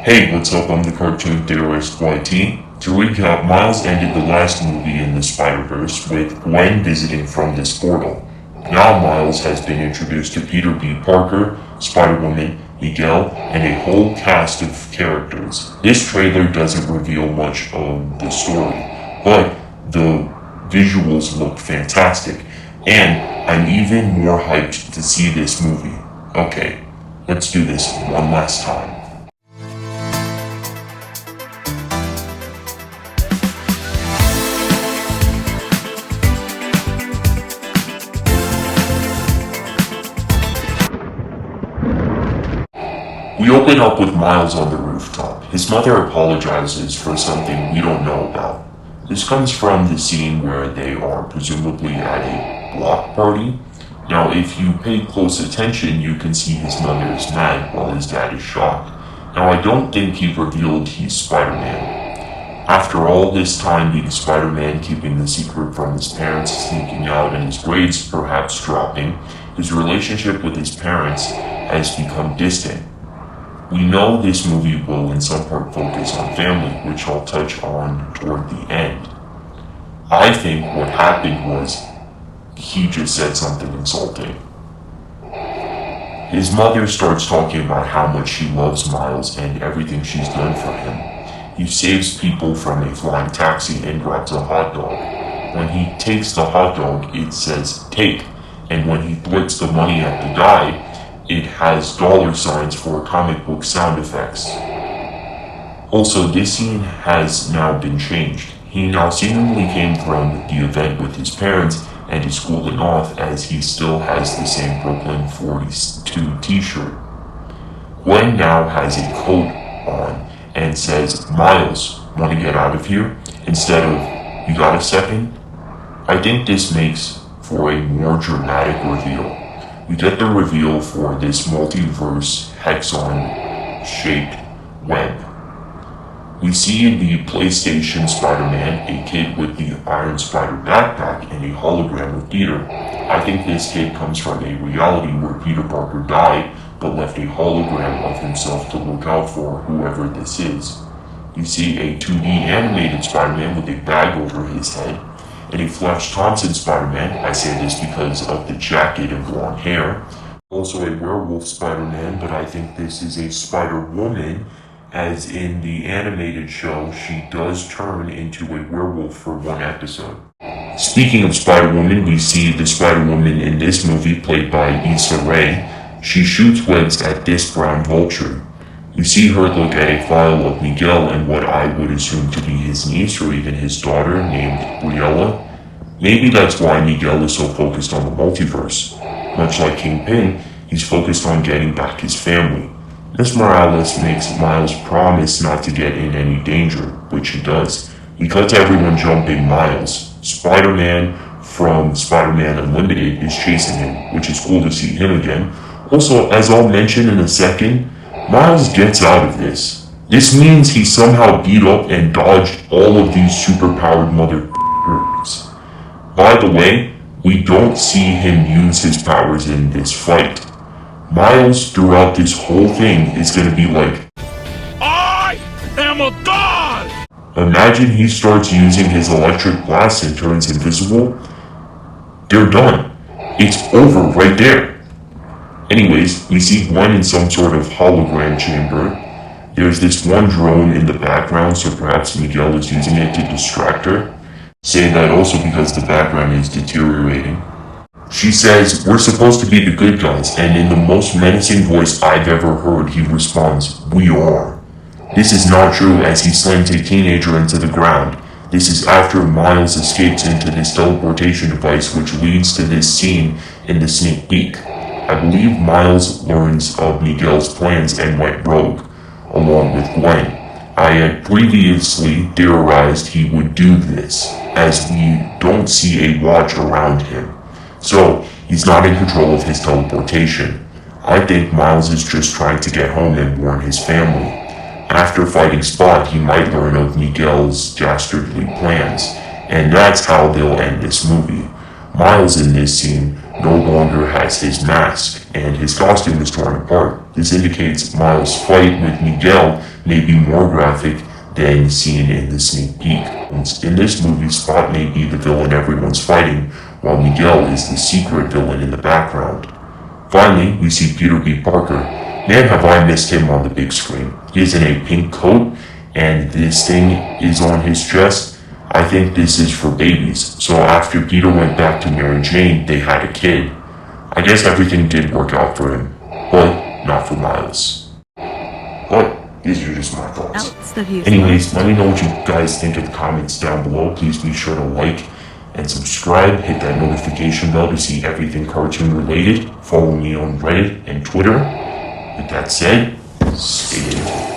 Hey, what's up? I'm the Cartoon-theorist YT. To recap, Miles ended the last movie in the Spider-Verse with Gwen visiting from this portal. Now Miles has been introduced to Peter B. Parker, Spider-Woman, Miguel, and a whole cast of characters. This trailer doesn't reveal much of the story, but the visuals look fantastic, and I'm even more hyped to see this movie. Okay, let's do this one last time. We open up with Miles on the rooftop. His mother apologizes for something we don't know about. This comes from the scene where they are presumably at a block party. Now, if you pay close attention, you can see his mother is mad while his dad is shocked. Now, I don't think he revealed he's Spider-Man. After all this time being Spider-Man, keeping the secret from his parents, sneaking out, and his grades perhaps dropping, his relationship with his parents has become distant. We know this movie will in some part focus on family, which I'll touch on toward the end. I think what happened was he just said something insulting. His mother starts talking about how much she loves Miles and everything she's done for him. He saves people from a flying taxi and grabs a hot dog. When he takes the hot dog, it says take, and when he throws the money at the guy, it has dollar signs for comic book sound effects. Also, this scene has now been changed. He now seemingly came from the event with his parents and is cooling off as he still has the same Brooklyn 42 t-shirt. Gwen now has a coat on and says, "Miles, want to get out of here?" instead of, "You got a second?" I think this makes for a more dramatic reveal. We get the reveal for this multiverse hexagon-shaped web. We see in the PlayStation Spider-Man a kid with the Iron Spider backpack and a hologram of Peter. I think this kid comes from a reality where Peter Parker died but left a hologram of himself to look out for whoever this is. We see a 2D animated Spider-Man with a bag over his head, and a Flash Thompson Spider-Man. I say this because of the jacket and blonde hair. Also a werewolf Spider-Man, but I think this is a Spider-Woman, as in the animated show, she does turn into a werewolf for one episode. Speaking of Spider-Woman, we see the Spider-Woman in this movie played by Issa Rae. She shoots webs at this brown vulture. We see her look at a file of Miguel and what I would assume to be his niece or even his daughter named Briella. Maybe that's why Miguel is so focused on the multiverse. Much like Kingpin, he's focused on getting back his family. Miss Morales makes Miles promise not to get in any danger, which he does. He cuts everyone jumping Miles. Spider-Man from Spider-Man Unlimited is chasing him, which is cool to see him again. Also, as I'll mention in a second, Miles gets out of this. This means he somehow beat up and dodged all of these superpowered motherfuckers. By the way, we don't see him use his powers in this fight. Miles, throughout this whole thing, is gonna be like, "I am a god!" Imagine he starts using his electric blast and turns invisible. They're done. It's over right there. Anyways, we see Gwen in some sort of hologram chamber. There's this one drone in the background, so perhaps Miguel is using it to distract her. Say that also because the background is deteriorating. She says, "We're supposed to be the good guys," and in the most menacing voice I've ever heard, he responds, "We are." This is not true, as he slams a teenager into the ground. This is after Miles escapes into this teleportation device, which leads to this scene in the sneak peek. I believe Miles learns of Miguel's plans and went rogue, along with Gwen. I had previously theorized he would do this, as we don't see a watch around him. So, he's not in control of his teleportation. I think Miles is just trying to get home and warn his family. After fighting Spot, he might learn of Miguel's dastardly plans, and that's how they'll end this movie. Miles in this scene no longer has his mask, and his costume is torn apart. This indicates Miles' fight with Miguel may be more graphic than seen in the sneak peek. In this movie, Spot may be the villain everyone's fighting, while Miguel is the secret villain in the background. Finally, we see Peter B. Parker. Man, have I missed him on the big screen. He is in a pink coat, and this thing is on his chest. I think this is for babies. So after Peter went back to Mary Jane, they had a kid. I guess everything did work out for him, but not for Miles. But these are just my thoughts. Anyways, let me know what you guys think in the comments down below. Please be sure to like and subscribe. Hit that notification bell to see everything cartoon related. Follow me on Reddit and Twitter. With that said, stay tuned.